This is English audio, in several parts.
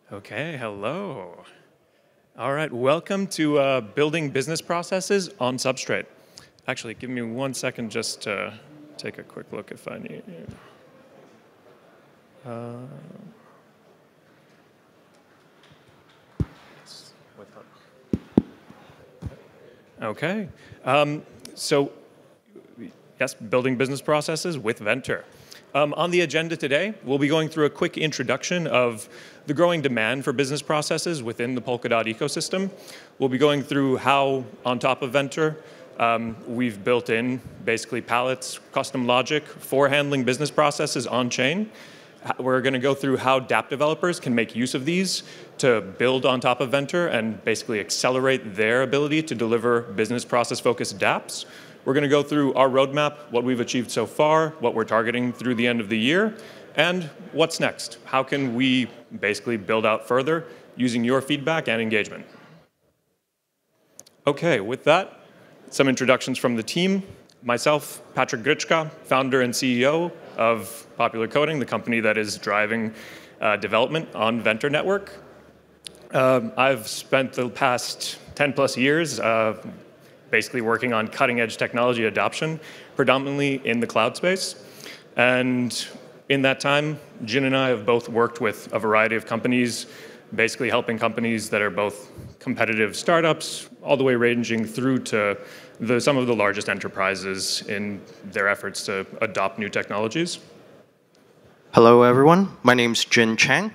Okay, hello. All right, welcome to building business processes on Substrate. Actually, give me 1 second just to take a quick look if I need. Okay, so yes, building business processes with Ventur. On the agenda today, we'll be going through a quick introduction of the growing demand for business processes within the Polkadot ecosystem. We'll be going through how, on top of Ventur, we've built in basically palettes, custom logic for handling business processes on-chain. We're going to go through how dApp developers can make use of these to build on top of Ventur and basically accelerate their ability to deliver business process-focused dApps. We're going to go through our roadmap, what we've achieved so far, what we're targeting through the end of the year, and what's next. How can we basically build out further using your feedback and engagement? Okay, with that, some introductions from the team. Myself, Patrick Gryczka, founder and CEO of Popular Coding, the company that is driving development on Ventur Network. I've spent the past 10 plus years basically working on cutting-edge technology adoption, predominantly in the cloud space. And in that time, Jin and I have both worked with a variety of companies, basically helping companies that are both competitive startups, all the way ranging through to some of the largest enterprises in their efforts to adopt new technologies. Hello, everyone. My name's Jin Chang.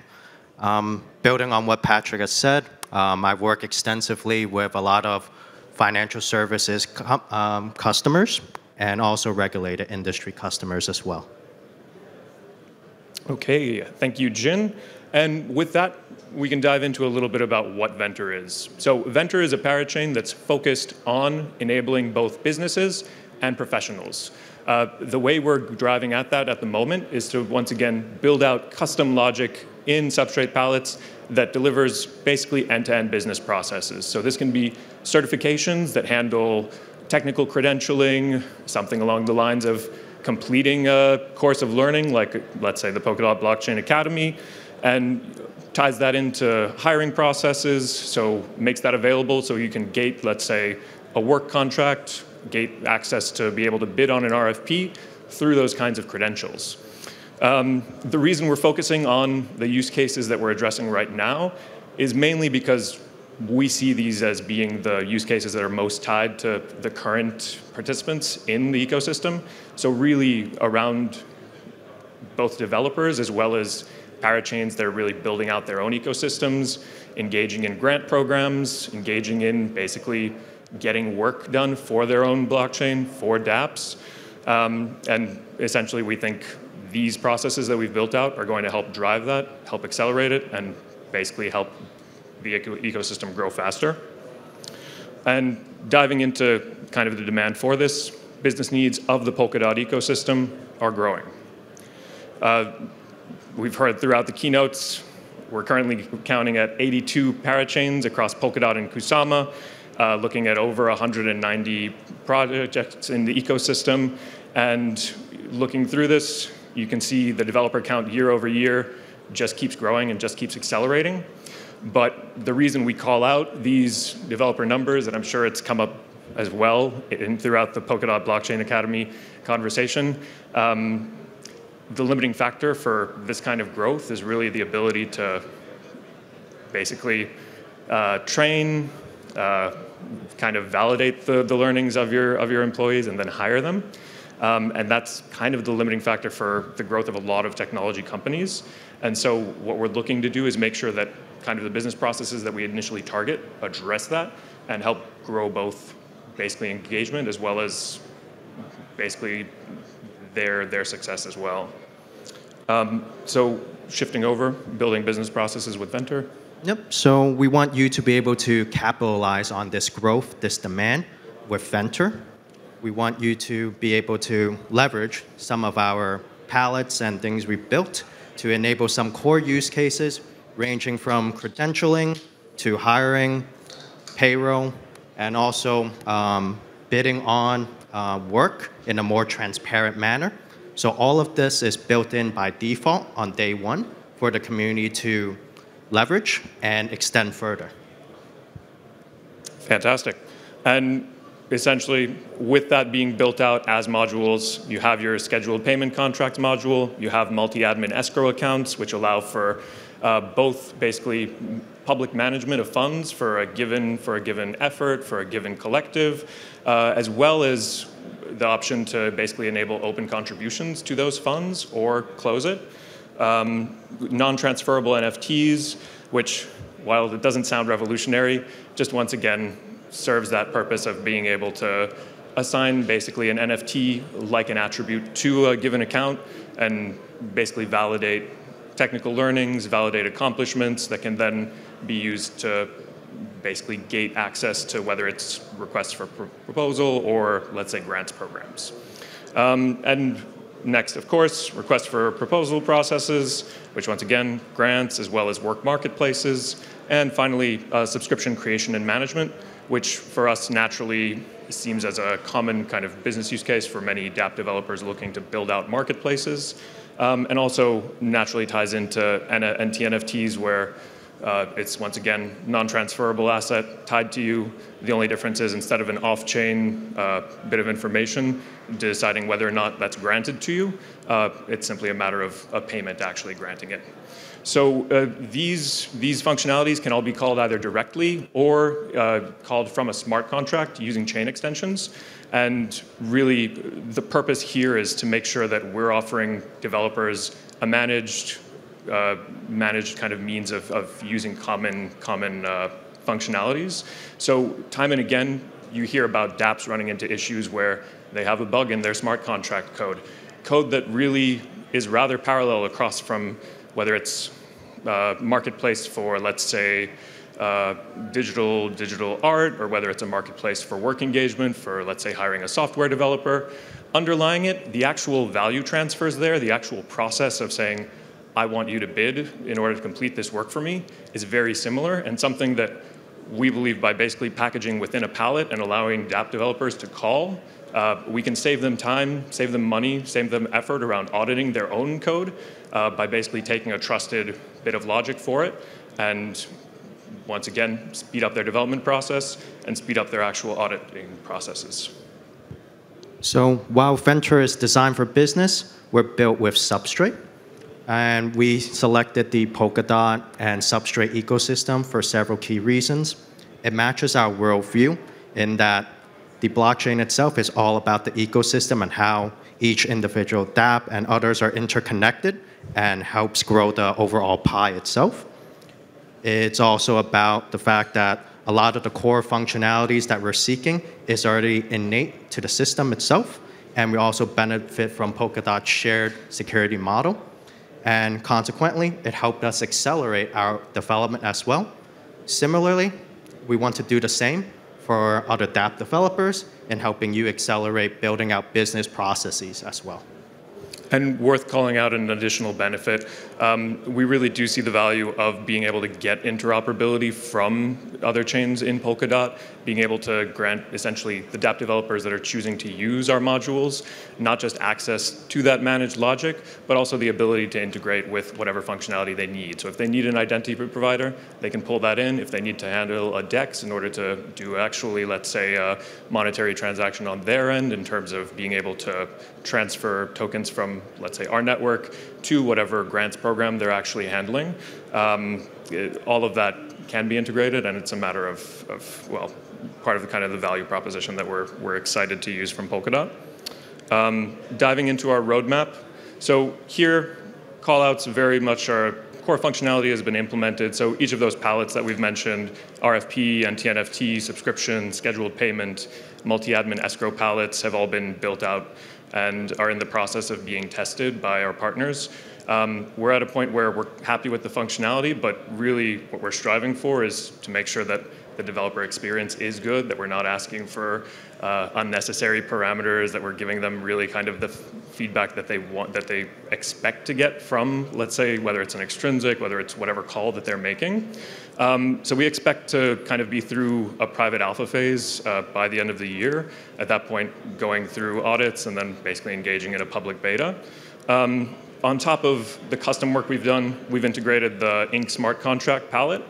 Building on what Patrick has said, I've worked extensively with a lot of financial services customers and also regulated industry customers as well. Okay, thank you, Jin. And with that, we can dive into a little bit about what Ventur is. So Ventur is a parachain that's focused on enabling both businesses and professionals. The way we're driving at that at the moment is to, once again, build out custom logic in Substrate palettes that delivers basically end-to-end business processes. So this can be certifications that handle technical credentialing, something along the lines of completing a course of learning, like let's say the Polkadot Blockchain Academy, and ties that into hiring processes, so makes that available so you can gate, let's say, a work contract, gate access to be able to bid on an RFP through those kinds of credentials. The reason we're focusing on the use cases that we're addressing right now is mainly because we see these as being the use cases that are most tied to the current participants in the ecosystem. So really around both developers as well as parachains that are really building out their own ecosystems, engaging in grant programs, engaging in basically getting work done for their own blockchain, for dApps. And essentially we think these processes that we've built out are going to help drive that, help accelerate it, and basically help the ecosystem grow faster. And diving into kind of the demand for this, business needs of the Polkadot ecosystem are growing. We've heard throughout the keynotes, we're currently counting at 82 parachains across Polkadot and Kusama, looking at over 190 projects in the ecosystem. And looking through this, you can see the developer count year over year just keeps growing and just keeps accelerating. But the reason we call out these developer numbers, and I'm sure it's come up as well throughout the Polkadot Blockchain Academy conversation, the limiting factor for this kind of growth is really the ability to basically train, kind of validate the learnings of your employees and then hire them. And that's kind of the limiting factor for the growth of a lot of technology companies. And so what we're looking to do is make sure that kind of the business processes that we initially target address that and help grow both basically engagement as well as basically their success as well. So shifting over, building business processes with Ventur. Yep, so we want you to be able to capitalize on this growth, this demand with Ventur. We want you to be able to leverage some of our palettes and things we've built to enable some core use cases ranging from credentialing to hiring, payroll, and also bidding on work in a more transparent manner. So all of this is built in by default on day one for the community to leverage and extend further. Fantastic. And essentially, with that being built out as modules, you have your scheduled payment contracts module, you have multi-admin escrow accounts, which allow for both basically public management of funds for a given effort, for a given collective, as well as the option to basically enable open contributions to those funds or close it. Non-transferable NFTs, which, while it doesn't sound revolutionary, just once again serves that purpose of being able to assign basically an NFT like an attribute to a given account and basically validate technical learnings, validate accomplishments that can then be used to basically gate access to whether it's requests for proposal or, let's say, grants programs. And next, of course, request for proposal processes, which once again, grants as well as work marketplaces. And finally, subscription creation and management, which for us naturally seems as a common kind of business use case for many dApp developers looking to build out marketplaces. And also naturally ties into NTNFTs where it's once again non-transferable asset tied to you. The only difference is instead of an off-chain bit of information deciding whether or not that's granted to you, it's simply a matter of a payment actually granting it. So these functionalities can all be called either directly or called from a smart contract using chain extensions. And really, the purpose here is to make sure that we're offering developers a managed kind of means of using common functionalities. So time and again, you hear about dApps running into issues where they have a bug in their smart contract code that really is rather parallel across from whether it's marketplace for, let's say, digital art, or whether it's a marketplace for work engagement for, let's say, hiring a software developer. Underlying it, the actual value transfers there, the actual process of saying, I want you to bid in order to complete this work for me, is very similar, and something that we believe by basically packaging within a palette and allowing dApp developers to call, we can save them time, save them money, save them effort around auditing their own code by basically taking a trusted bit of logic for it, and once again, speed up their development process and speed up their actual auditing processes. So while Ventur is designed for business, we're built with Substrate. And we selected the Polkadot and Substrate ecosystem for several key reasons. It matches our worldview in that the blockchain itself is all about the ecosystem and how each individual dApp and others are interconnected and helps grow the overall pie itself. It's also about the fact that a lot of the core functionalities that we're seeking is already innate to the system itself, and we also benefit from Polkadot's shared security model. And consequently, it helped us accelerate our development as well. Similarly, we want to do the same for other dApp developers in helping you accelerate building out business processes as well. And worth calling out an additional benefit, we really do see the value of being able to get interoperability from other chains in Polkadot, being able to grant essentially the dApp developers that are choosing to use our modules, not just access to that managed logic, but also the ability to integrate with whatever functionality they need. So if they need an identity provider, they can pull that in. If they need to handle a DEX in order to do actually, let's say, a monetary transaction on their end in terms of being able to transfer tokens from, let's say, our network to whatever grants program they're actually handling. All of that can be integrated, and it's a matter of well, part of the kind of the value proposition that we're excited to use from Polkadot. Diving into our roadmap. So here, callouts very much our core functionality has been implemented. So each of those palettes that we've mentioned, RFP, NTNFT, subscription, scheduled payment, multi-admin escrow palettes have all been built out and are in the process of being tested by our partners. We're at a point where we're happy with the functionality, but really what we're striving for is to make sure that the developer experience is good, that we're not asking for unnecessary parameters, that we're giving them really kind of the feedback that they want, that they expect to get from, let's say, whether it's an extrinsic, whether it's whatever call that they're making. So we expect to kind of be through a private alpha phase by the end of the year. At that point, going through audits and then basically engaging in a public beta. on top of the custom work we've done, we've integrated the Ink smart contract palette,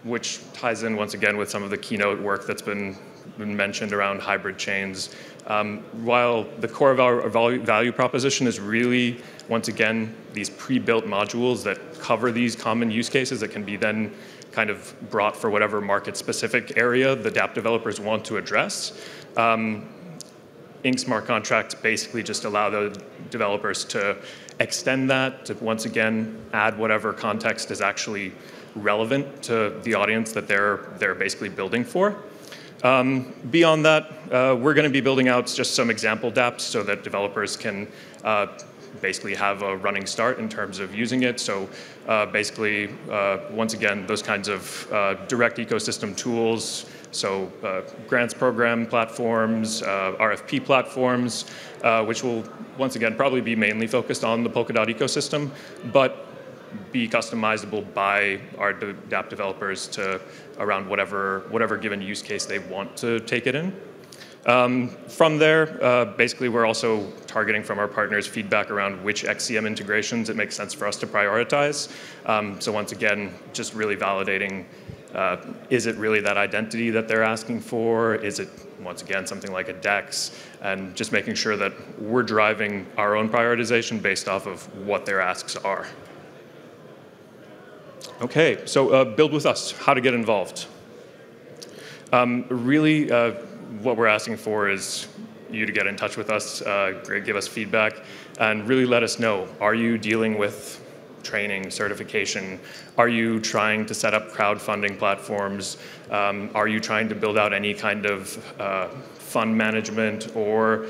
which ties in once again with some of the keynote work that's been mentioned around hybrid chains. While the core of our value proposition is really, once again, these pre-built modules that cover these common use cases that can be then kind of brought for whatever market-specific area the dApp developers want to address. Ink smart contracts basically just allow the developers to extend that, to once again add whatever context is actually relevant to the audience that they're basically building for. Beyond that, we're going to be building out just some example dApps so that developers can basically have a running start in terms of using it. So basically, once again, those kinds of direct ecosystem tools, so grants program platforms, RFP platforms, which will, once again, probably be mainly focused on the Polkadot ecosystem, but be customizable by our dApp developers to around whatever given use case they want to take it in. From there, basically, we're also targeting from our partners feedback around which XCM integrations it makes sense for us to prioritize. So once again, just really validating, is it really that identity that they're asking for? Is it, once again, something like a DEX? And just making sure that we're driving our own prioritization based off of what their asks are. Okay, so build with us, how to get involved. Really, what we're asking for is you to get in touch with us, give us feedback, and really let us know, are you dealing with training, certification? Are you trying to set up crowdfunding platforms? Are you trying to build out any kind of fund management or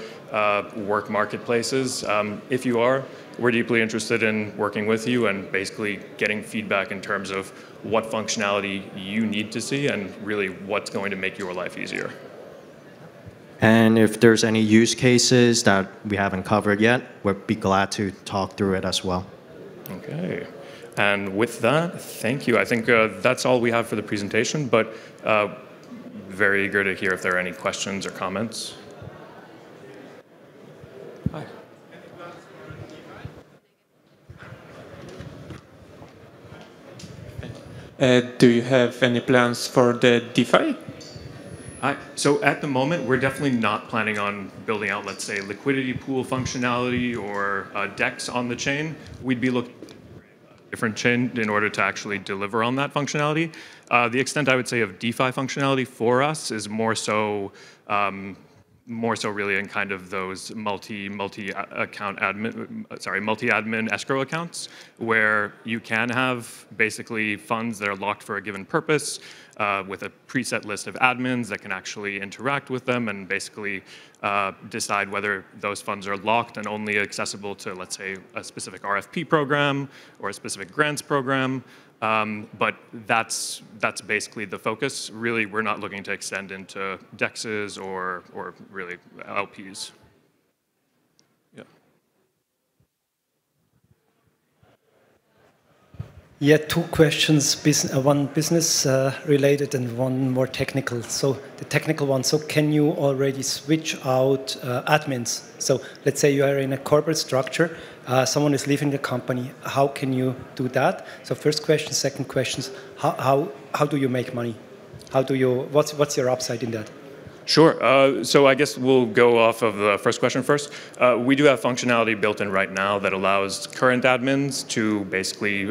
work marketplaces? If you are, we're deeply interested in working with you and basically getting feedback in terms of what functionality you need to see and really what's going to make your life easier. And if there's any use cases that we haven't covered yet, we'd be glad to talk through it as well. Okay. And with that, thank you. I think that's all we have for the presentation, but very eager to hear if there are any questions or comments. Hi. Do you have any plans for the DeFi? So at the moment, we're definitely not planning on building out, let's say, liquidity pool functionality or DEX on the chain. We'd be looking at a different chain in order to actually deliver on that functionality. The extent, I would say, of DeFi functionality for us is more so really in kind of those multi-admin escrow accounts, where you can have basically funds that are locked for a given purpose with a preset list of admins that can actually interact with them and basically decide whether those funds are locked and only accessible to, let's say, a specific RFP program or a specific grants program. But that's basically the focus. Really, we're not looking to extend into DEXs or really LPs. Yeah. Yeah, two questions, one business related and one more technical. So the technical one, so can you already switch out admins? So let's say you are in a corporate structure, someone is leaving the company. How can you do that? So first question. Second question, how do you make money? What's your upside in that? Sure. So I guess we'll go off of the first question first. We do have functionality built in right now that allows current admins to basically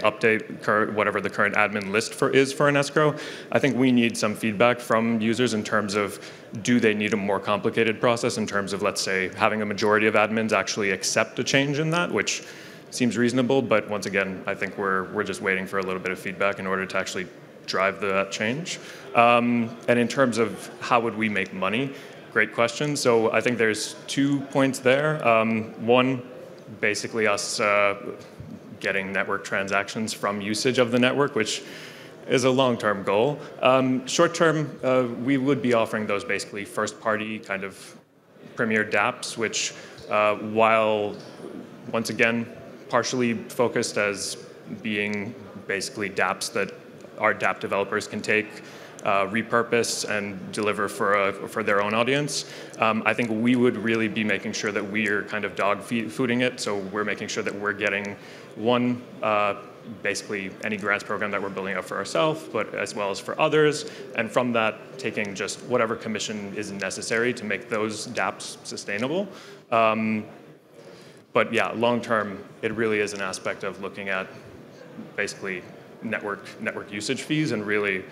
update whatever the current admin list is for an escrow. I think we need some feedback from users in terms of, do they need a more complicated process in terms of, let's say, having a majority of admins actually accept a change in that, which seems reasonable. But once again, I think we're just waiting for a little bit of feedback in order to actually drive that change. And in terms of how would we make money, great question. So I think there's 2 points there. One, basically us getting network transactions from usage of the network, which is a long-term goal. Short-term, we would be offering those basically first-party kind of premier dApps, which while, once again, partially focused as being basically dApps that our dApp developers can take repurpose and deliver for their own audience. I think we would really be making sure that we are kind of dog fooding it. So we're making sure that we're getting one, basically any grants program that we're building out for ourselves, but as well as for others. And from that, taking just whatever commission is necessary to make those dApps sustainable. But yeah, long term, it really is an aspect of looking at basically network usage fees and really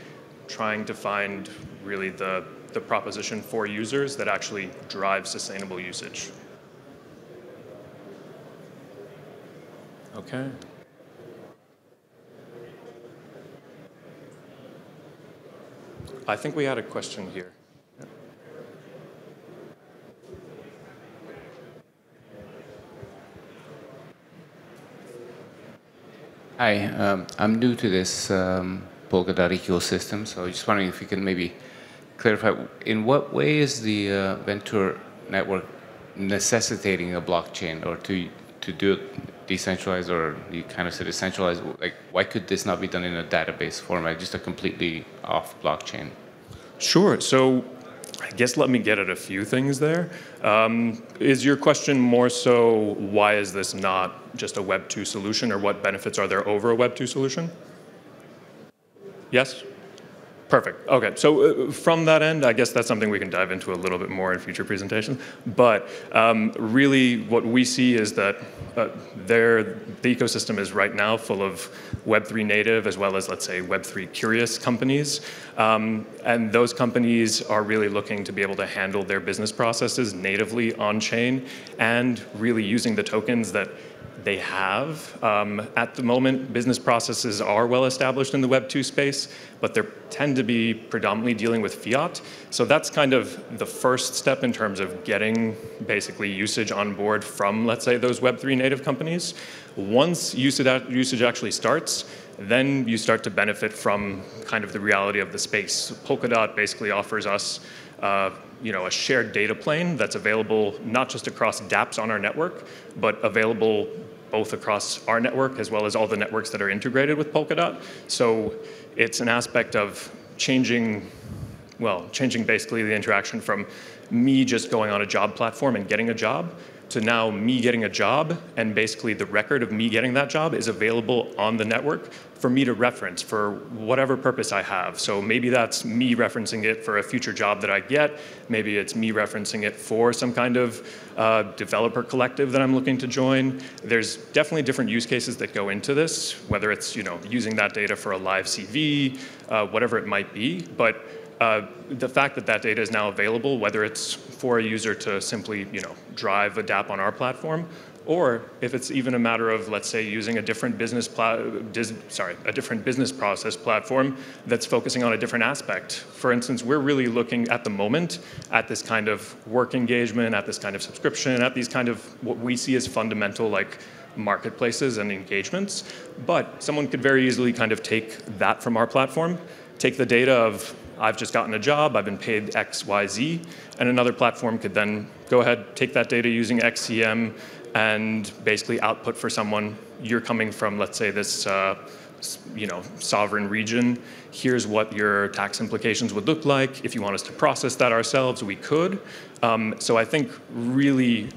trying to find really the proposition for users that actually drives sustainable usage. Okay. I think we had a question here. Hi, I'm new to this Polkadot ecosystem, so just wondering if you can maybe clarify, in what way is the Ventur network necessitating a blockchain, or to do it decentralized, or you kind of said decentralized, like why could this not be done in a database format, just a completely off blockchain? Sure, so I guess let me get at a few things there. Is your question more so why is this not just a Web 2 solution, or what benefits are there over a Web 2 solution? Yes? Perfect. Okay, so from that end, I guess that's something we can dive into a little bit more in future presentations. But really what we see is that the ecosystem is right now full of Web3 native as well as, let's say, Web3 curious companies. And those companies are really looking to be able to handle their business processes natively on-chain and really using the tokens that they have. At the moment, business processes are well established in the Web 2 space, but they tend to be predominantly dealing with fiat. So that's kind of the first step in terms of getting basically usage on board from, let's say, those Web 3 native companies. Once usage actually starts, then you start to benefit from kind of the reality of the space. Polkadot basically offers us a shared data plane that's available not just across dApps on our network, but available both across our network as well as all the networks that are integrated with Polkadot. So it's an aspect of changing basically the interaction from me just going on a job platform and getting a job to now me getting a job, and basically the record of me getting that job is available on the network for me to reference for whatever purpose I have. So maybe that's me referencing it for a future job that I get. Maybe it's me referencing it for some kind of developer collective that I'm looking to join. There's definitely different use cases that go into this, whether it's using that data for a live CV, whatever it might be. But the fact that that data is now available, whether it's for a user to simply drive a dApp on our platform, or if it's even a matter of, let's say, using a different business process platform that's focusing on a different aspect. For instance, we're really looking at the moment at this kind of work engagement, at this kind of subscription, at these kind of what we see as fundamental like marketplaces and engagements. But someone could very easily kind of take that from our platform, take the data of I've just gotten a job, I've been paid X, Y, Z, and another platform could then go ahead, take that data using XCM and basically output for someone, you're coming from, let's say, this sovereign region. Here's what your tax implications would look like. If you want us to process that ourselves, we could. So I think really,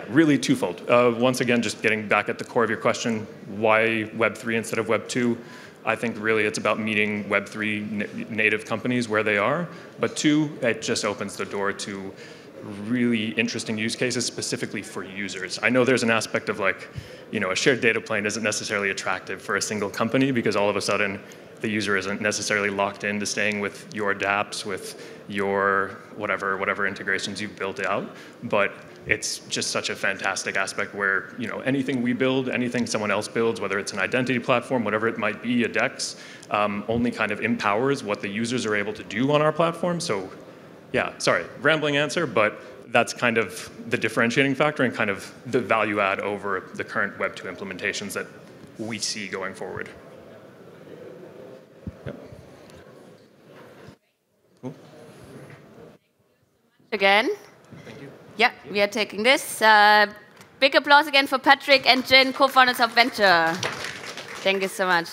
really twofold. Once again, just getting back at the core of your question, why Web3 instead of Web 2? I think really it's about meeting Web3 native companies where they are. But two, it just opens the door to really interesting use cases specifically for users. I know there's an aspect of like, a shared data plane isn't necessarily attractive for a single company because all of a sudden the user isn't necessarily locked into staying with your dApps, with your whatever integrations you've built out. But it's just such a fantastic aspect where, anything we build, anything someone else builds, whether it's an identity platform, whatever it might be, a DEX, only kind of empowers what the users are able to do on our platform. So yeah, sorry, rambling answer, but that's kind of the differentiating factor and kind of the value add over the current Web 2 implementations that we see going forward. Yep. Cool. Again. Thank you. Yeah, we are taking this. Big applause again for Patrick and Jin, co-founders of Ventur. Thank you so much.